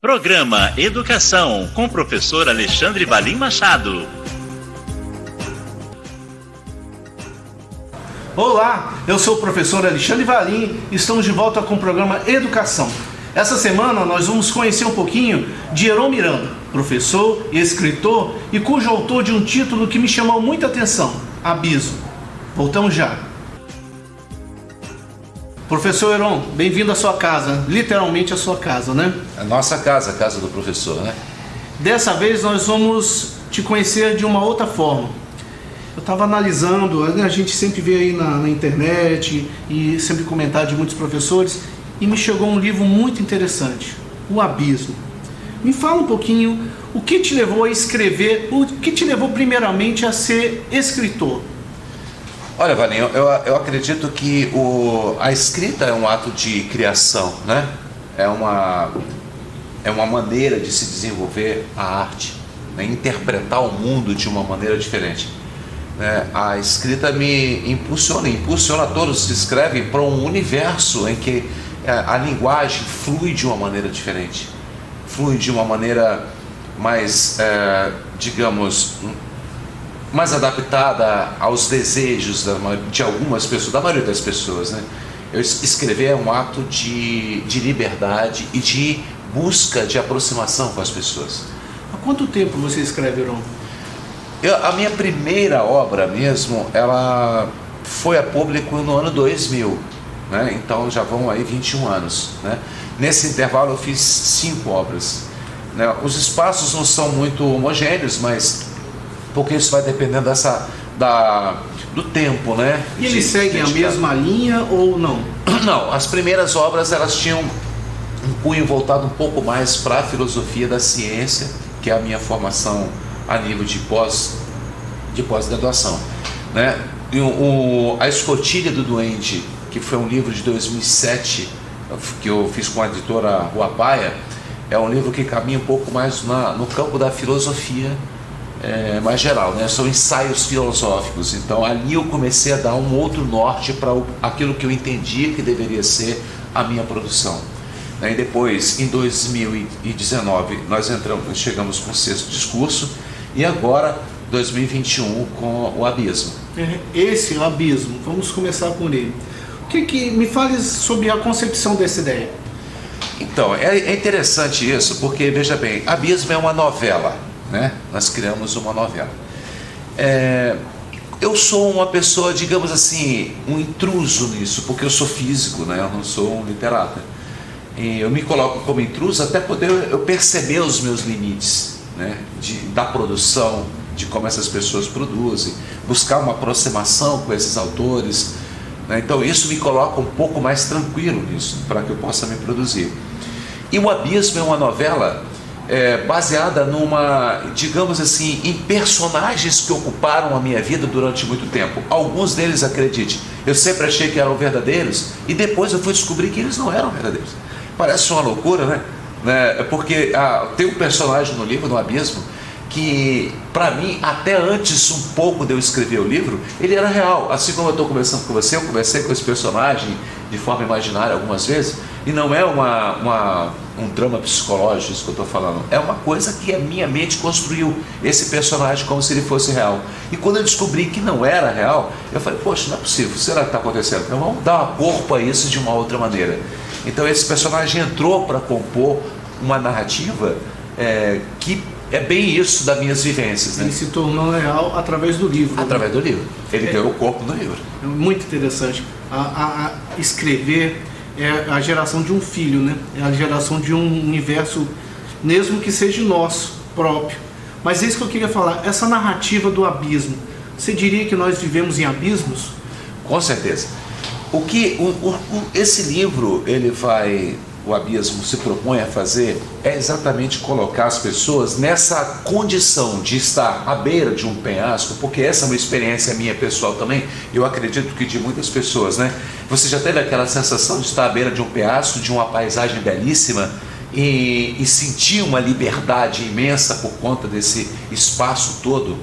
Programa Educação com o professor Alexandre Valim Machado. Olá, eu sou o professor Alexandre Valim e estamos de volta com o programa Educação. Essa semana nós vamos conhecer um pouquinho de Heron Miranda, professor e escritor e cujo autor de um título que me chamou muita atenção, Abismo. Voltamos já. Professor Heron, bem-vindo à sua casa, literalmente à sua casa, né? A nossa casa, a casa do professor, né? Dessa vez nós vamos te conhecer de uma outra forma. Eu estava analisando, a gente sempre vê aí na internet e sempre comentário de muitos professores, e me chegou um livro muito interessante, O Abismo. Me fala um pouquinho o que te levou a escrever, o que te levou primeiramente a ser escritor. Olha, Valinho, eu acredito que a escrita é um ato de criação, né? É uma maneira de se desenvolver a arte, né? Interpretar o mundo de uma maneira diferente. A escrita me impulsiona todos que escrevem para um universo em que a linguagem flui de uma maneira diferente, flui de uma maneira mais, digamos, mais adaptada aos desejos de algumas pessoas, da maioria das pessoas, né? Escrever é um ato de liberdade e de busca de aproximação com as pessoas. Há quanto tempo você escreve, Heron? A minha primeira obra mesmo, ela foi a público no ano 2000, né? Então já vão aí 21 anos, né? Nesse intervalo eu fiz 5 obras, né? Os espaços não são muito homogêneos, mas porque isso vai dependendo do tempo, né? E eles seguem a mesma linha ou não? Não, as primeiras obras elas tinham um cunho voltado um pouco mais para a filosofia da ciência, que é a minha formação a nível de pós-graduação, né? A Escotilha do Duende, que foi um livro de 2007, que eu fiz com a editora Rua Paia, é um livro que caminha um pouco mais no campo da filosofia mais geral, né? São ensaios filosóficos. Então ali eu comecei a dar um outro norte para aquilo que eu entendia que deveria ser a minha produção. E depois, em 2019, nós chegamos com o 6º discurso, e agora 2021 com o Abismo. Esse o Abismo, vamos começar por ele. Me fale sobre a concepção dessa ideia. Então, é interessante isso, porque, veja bem, Abismo é uma novela, né? Nós criamos uma novela. Eu sou uma pessoa, digamos assim, um intruso nisso, porque eu sou físico, né? Eu não sou um literata. E eu me coloco como intruso até poder eu perceber os meus limites, né? Da produção, de como essas pessoas produzem, buscar uma aproximação com esses autores, né? Então isso me coloca um pouco mais tranquilo nisso, para que eu possa me produzir. E o Abismo é uma novela baseada digamos assim, em personagens que ocuparam a minha vida durante muito tempo. Alguns deles, acredite, eu sempre achei que eram verdadeiros, e depois eu fui descobrir que eles não eram verdadeiros. Parece uma loucura, né? Porque tem um personagem no livro, no Abismo, que para mim, até antes um pouco de eu escrever o livro, ele era real. Assim como eu estou conversando com você, eu conversei com esse personagem de forma imaginária algumas vezes, e não é um drama psicológico isso que eu estou falando, é uma coisa que a minha mente construiu esse personagem como se ele fosse real. E quando eu descobri que não era real, eu falei, poxa, não é possível, será que está acontecendo? Então vamos dar corpo a isso de uma outra maneira. Então esse personagem entrou para compor uma narrativa que é bem isso das minhas vivências, né? Ele se tornou real através do livro. Através do livro. Ele deu o corpo no livro. É muito interessante. Escrever é a geração de um filho, né? É a geração de um universo, mesmo que seja nosso próprio. Mas é isso que eu queria falar. Essa narrativa do abismo, você diria que nós vivemos em abismos? Com certeza. Esse livro, o Abismo se propõe a fazer é exatamente colocar as pessoas nessa condição de estar à beira de um penhasco, porque essa é uma experiência minha pessoal também, eu acredito que de muitas pessoas, né? Você já teve aquela sensação de estar à beira de um penhasco, de uma paisagem belíssima e sentir uma liberdade imensa por conta desse espaço todo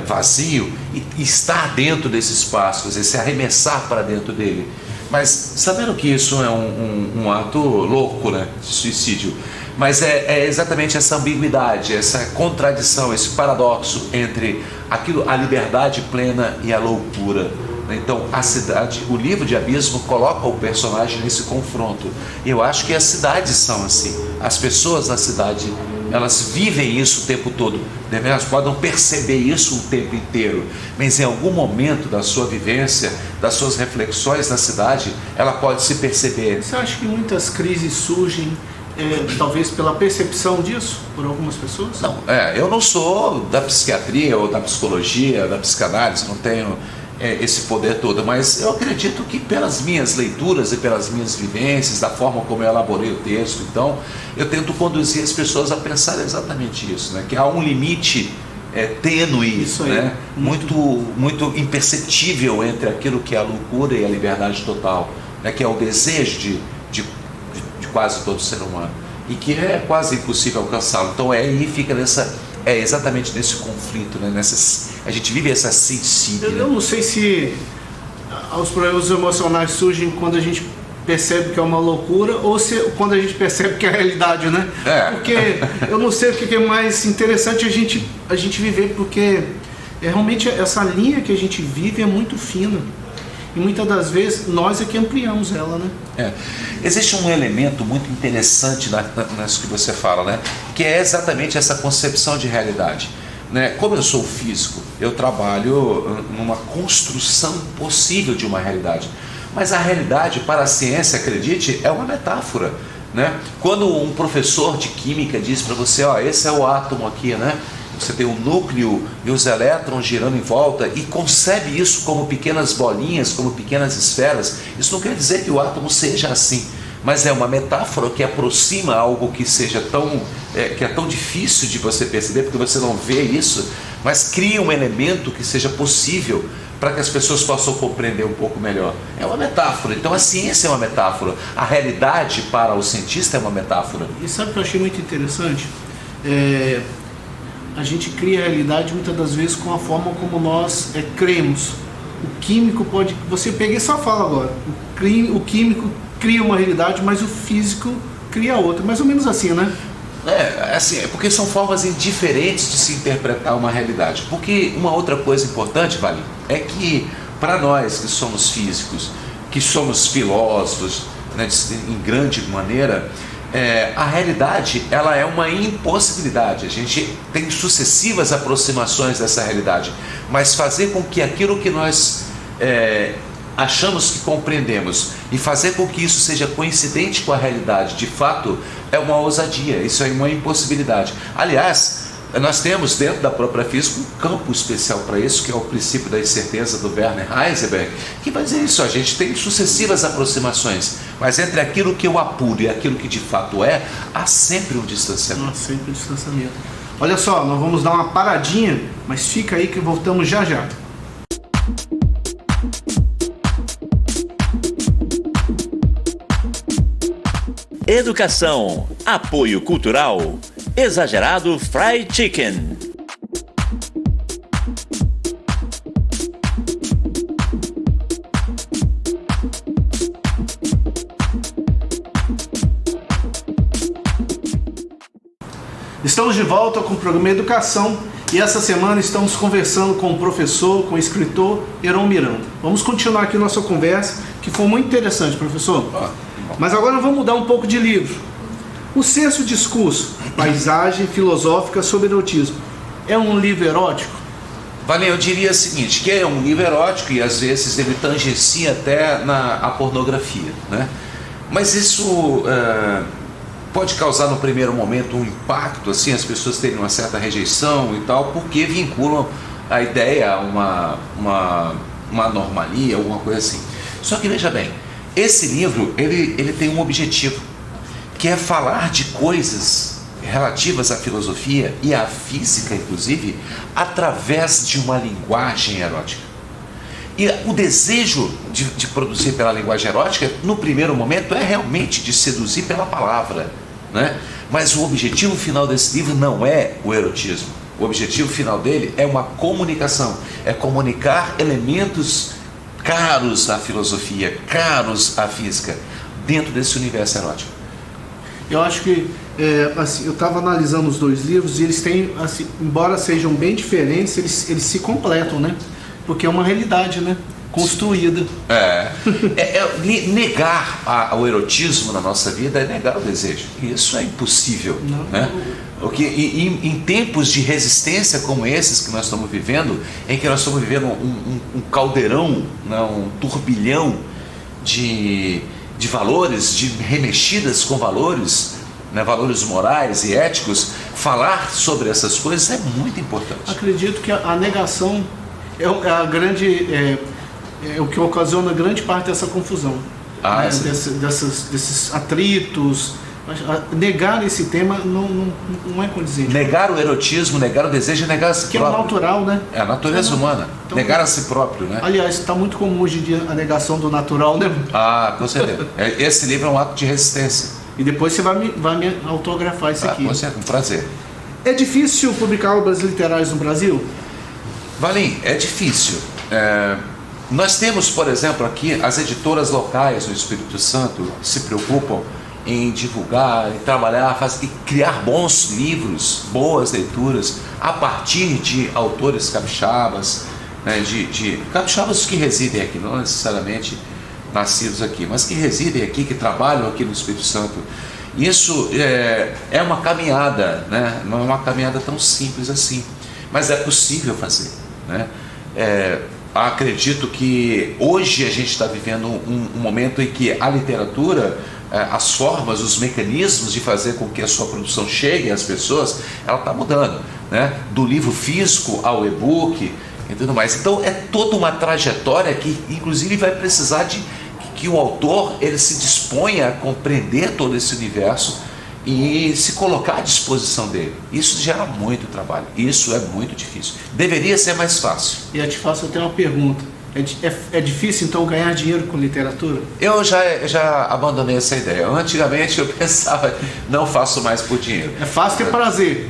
vazio e estar dentro desse espaço, se arremessar para dentro dele. Mas sabendo que isso é um ato louco, né, de suicídio, Mas é exatamente essa ambiguidade, essa contradição, esse paradoxo entre a liberdade plena e a loucura. Então, a cidade, o livro de Abismo coloca o personagem nesse confronto. Eu acho que as cidades são assim. As pessoas na cidade, elas vivem isso o tempo todo. Elas podem perceber isso o tempo inteiro. Mas em algum momento da sua vivência, das suas reflexões na cidade, ela pode se perceber. Você acha que muitas crises surgem talvez pela percepção disso por algumas pessoas? Não, eu não sou da psiquiatria ou da psicologia, da psicanálise, não tenho esse poder todo, mas eu acredito que pelas minhas leituras e pelas minhas vivências, da forma como eu elaborei o texto, então eu tento conduzir as pessoas a pensar exatamente isso, né? Que há um limite tênue, isso aí, né? muito imperceptível entre aquilo que é a loucura e a liberdade total, né? Que é o desejo de quase todo ser humano e que é quase impossível alcançá-lo. Então aí fica exatamente nesse conflito, né? A gente vive essa sensível. Eu não sei se os problemas emocionais surgem quando a gente percebe que é uma loucura ou se quando a gente percebe que é a realidade, né? Porque eu não sei o que é mais interessante a gente viver, porque realmente essa linha que a gente vive é muito fina. E muitas das vezes nós é que ampliamos ela, né? Existe um elemento muito interessante nisso que você fala, né? Que é exatamente essa concepção de realidade, né? Como eu sou físico, eu trabalho numa construção possível de uma realidade. Mas a realidade, para a ciência, acredite, é uma metáfora, né? Quando um professor de química diz para você, esse é o átomo aqui, né? Você tem o núcleo e os elétrons girando em volta e concebe isso como pequenas bolinhas, como pequenas esferas. Isso não quer dizer que o átomo seja assim, mas é uma metáfora que aproxima algo que seja que é tão difícil de você perceber, porque você não vê isso, mas cria um elemento que seja possível para que as pessoas possam compreender um pouco melhor. É uma metáfora. Então a ciência é uma metáfora, a realidade para o cientista é uma metáfora. E sabe o que eu achei muito interessante? A gente cria a realidade muitas das vezes com a forma como nós cremos. O químico pode... Você pega e só fala agora. O químico cria uma realidade, mas o físico cria outra. Mais ou menos assim, né? Porque são formas diferentes de se interpretar uma realidade. Porque uma outra coisa importante, Valim, é que para nós que somos físicos, que somos filósofos, né, em grande maneira... a realidade, ela é uma impossibilidade. A gente tem sucessivas aproximações dessa realidade, mas fazer com que aquilo que nós achamos que compreendemos e fazer com que isso seja coincidente com a realidade, de fato, é uma ousadia, isso é uma impossibilidade. Aliás, nós temos dentro da própria física um campo especial para isso, que é o princípio da incerteza do Werner Heisenberg, que vai dizer isso: a gente tem sucessivas aproximações, mas entre aquilo que eu apuro e aquilo que de fato há sempre um distanciamento. Há sempre um distanciamento. Olha só, nós vamos dar uma paradinha, mas fica aí que voltamos já já. Educação, apoio cultural, Exagerado Fried Chicken. Estamos de volta com o programa Educação e essa semana estamos conversando com o professor, com o escritor Heron Miranda. Vamos continuar aqui nossa conversa, que foi muito interessante, professor. Mas agora vamos mudar um pouco de livro. O Sexto Discurso, Paisagem Filosófica sobre Erotismo, é um livro erótico? Valim, eu diria o seguinte, que é um livro erótico e às vezes ele tangencia até a pornografia, né? Mas isso pode causar no primeiro momento um impacto, assim, as pessoas terem uma certa rejeição e tal, porque vinculam a ideia a uma anormalia, alguma coisa assim. Só que veja bem, esse livro ele tem um objetivo, que é falar de coisas relativas à filosofia e à física, inclusive, através de uma linguagem erótica. E o desejo de produzir pela linguagem erótica, no primeiro momento, é realmente de seduzir pela palavra, né? Mas o objetivo final desse livro não é o erotismo. O objetivo final dele é uma comunicação, é comunicar elementos caros à filosofia, caros à física, dentro desse universo erótico. Eu acho que Assim, eu estava analisando os dois livros e eles têm, assim, embora sejam bem diferentes, eles se completam, né? Porque é uma realidade, né? Construída. Negar o erotismo na nossa vida é negar o desejo. Isso é impossível. Não. Né? Porque em tempos de resistência como esses que nós estamos vivendo, em que nós estamos vivendo um caldeirão, né? Um turbilhão de valores, de remexidas com valores, né? Valores morais e éticos, falar sobre essas coisas é muito importante. Acredito que a negação é a grande... É o que ocasiona grande parte dessa confusão, né? Desses atritos. Negar esse tema não é condizente. Negar o erotismo, negar o desejo e negar a si que próprio. É o natural, né? É a natureza humana. Então, negar a si próprio, né? Aliás, está muito comum hoje em dia a negação do natural, né? Com certeza. Esse livro é um ato de resistência. E depois você vai me autografar isso aqui. Com certeza, um prazer. É difícil publicar obras literárias no Brasil? Valim, é difícil. Nós temos, por exemplo, aqui as editoras locais no Espírito Santo se preocupam em divulgar, em trabalhar, e criar bons livros, boas leituras, a partir de autores capixabas, né, de capixabas que residem aqui, não necessariamente nascidos aqui, mas que residem aqui, que trabalham aqui no Espírito Santo. Isso é uma caminhada, né? Não é uma caminhada tão simples assim, mas é possível fazer, né? Acredito que hoje a gente está vivendo um momento em que a literatura, as formas, os mecanismos de fazer com que a sua produção chegue às pessoas, ela está mudando, né? Do livro físico ao e-book e tudo mais. Então é toda uma trajetória que inclusive vai precisar de que o autor ele se disponha a compreender todo esse universo e se colocar à disposição dele. Isso gera muito trabalho, isso é muito difícil. Deveria ser mais fácil. E eu te faço até uma pergunta. É difícil então ganhar dinheiro com literatura? Eu já abandonei essa ideia. Antigamente eu pensava, não faço mais por dinheiro. É fácil ter prazer.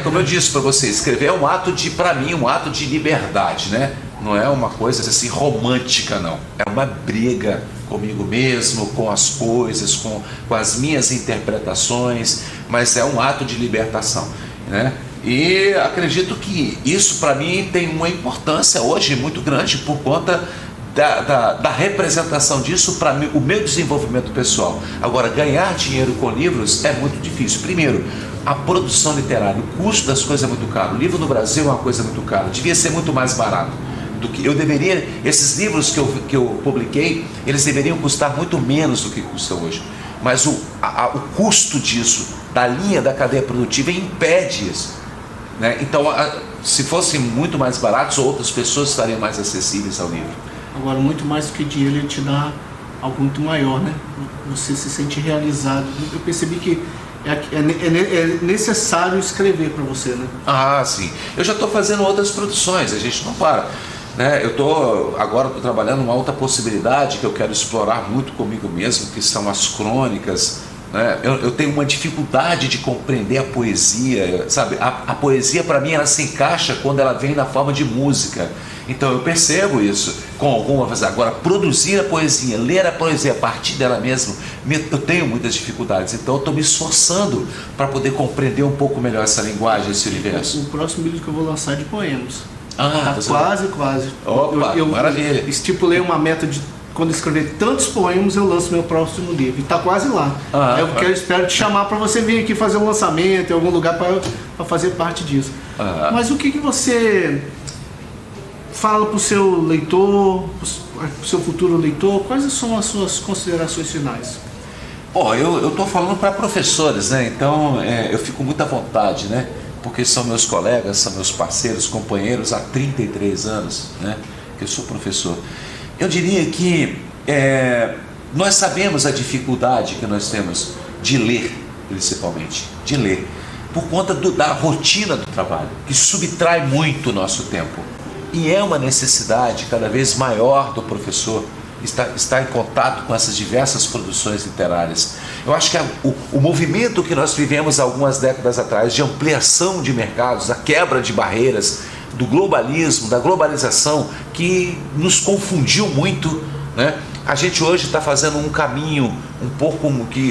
Como eu disse para você, escrever é um ato de, para mim, um ato de liberdade, né? Não é uma coisa assim romântica, não. É uma briga comigo mesmo, com as coisas, com as minhas interpretações, mas é um ato de libertação, né? E acredito que isso para mim tem uma importância hoje muito grande por conta da representação disso para o meu desenvolvimento pessoal. Agora, ganhar dinheiro com livros é muito difícil. Primeiro, a produção literária, o custo das coisas é muito caro. O livro no Brasil é uma coisa muito cara, devia ser muito mais barato. Esses livros que eu publiquei, eles deveriam custar muito menos do que custam hoje. Mas o custo disso, da linha da cadeia produtiva, impede isso, né? Então, se fossem muito mais baratos, outras pessoas estariam mais acessíveis ao livro. Agora, muito mais do que dinheiro, ele te dá algo muito maior, né? Você se sente realizado. Eu percebi que é necessário escrever para você, né? Sim. Eu já estou fazendo outras produções, a gente não para, né? Agora estou trabalhando uma outra possibilidade que eu quero explorar muito comigo mesmo, que são as crônicas, né? Eu tenho uma dificuldade de compreender a poesia, sabe? A poesia para mim ela se encaixa quando ela vem na forma de música. Então eu percebo isso com algumas. Agora, produzir a poesia, ler a poesia a partir dela mesmo, eu tenho muitas dificuldades. Então eu estou me esforçando para poder compreender um pouco melhor essa linguagem, esse universo. O próximo livro que eu vou lançar é de poemas. Quase. Opa, maravilha. Eu estipulei uma meta de quando escrever tantos poemas, eu lanço meu próximo livro. E está quase lá. Eu espero te chamar para você vir aqui fazer um lançamento em algum lugar para fazer parte disso. Mas o que você fala para o seu leitor, para o seu futuro leitor? Quais são as suas considerações finais? Eu estou falando para professores, né? Então eu fico muito à vontade, né? Porque são meus colegas, são meus parceiros, companheiros há 33 anos, né? Que eu sou professor. Eu diria que nós sabemos a dificuldade que nós temos de ler, principalmente, de ler, por conta da rotina do trabalho, que subtrai muito o nosso tempo. E é uma necessidade cada vez maior do professor estar em contato com essas diversas produções literárias. Eu acho que o movimento que nós vivemos algumas décadas atrás de ampliação de mercados, a quebra de barreiras, do globalismo, da globalização, que nos confundiu muito, né? A gente hoje está fazendo um caminho um pouco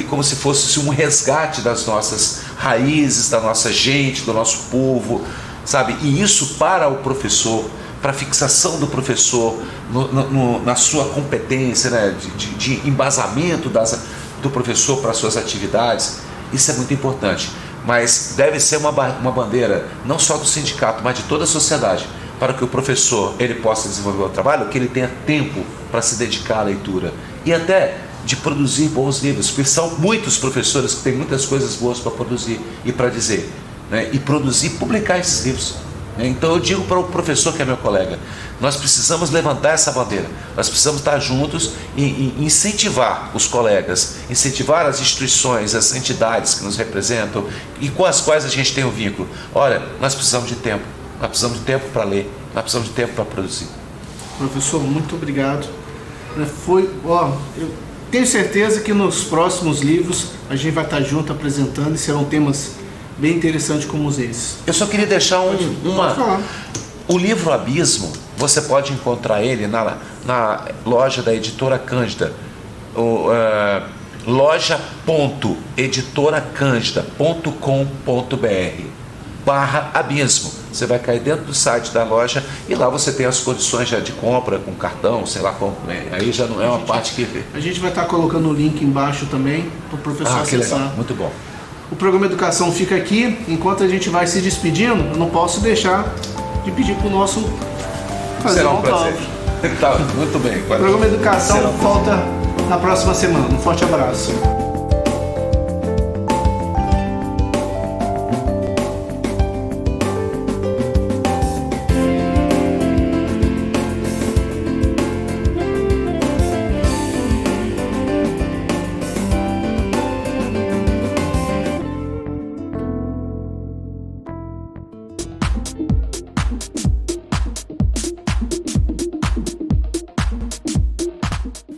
como se fosse um resgate das nossas raízes, da nossa gente, do nosso povo, sabe? E isso para o professor, para a fixação do professor na sua competência, né? de embasamento do professor para as suas atividades, isso é muito importante. Mas deve ser uma bandeira não só do sindicato, mas de toda a sociedade, para que o professor ele possa desenvolver o trabalho, que ele tenha tempo para se dedicar à leitura e até de produzir bons livros, porque são muitos professores que têm muitas coisas boas para produzir e para dizer, né? E produzir, publicar esses livros. Então eu digo para o professor que é meu colega, nós precisamos levantar essa bandeira, nós precisamos estar juntos e incentivar os colegas, incentivar as instituições, as entidades que nos representam e com as quais a gente tem um vínculo. Olha, nós precisamos de tempo, nós precisamos de tempo para ler, nós precisamos de tempo para produzir. Professor, muito obrigado. Eu tenho certeza que nos próximos livros a gente vai estar junto apresentando e serão temas bem interessantes como esses. Eu só queria deixar o livro Abismo, você pode encontrar ele na loja da Editora Cândida, loja.editoracandida.com.br/abismo. Você vai cair dentro do site da loja e lá você tem as condições já de compra com cartão, sei lá como, né? Aí já não é uma parte que... A gente vai estar colocando o link embaixo também para o professor acessar. Legal. Muito bom. O programa Educação fica aqui. Enquanto a gente vai se despedindo, eu não posso deixar de pedir para o nosso fazer Será um prazer. prazer. Tá, muito bem. O programa Educação volta na próxima semana. Um forte abraço.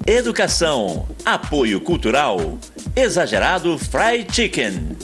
Educação, apoio cultural, Exagerado Fried Chicken.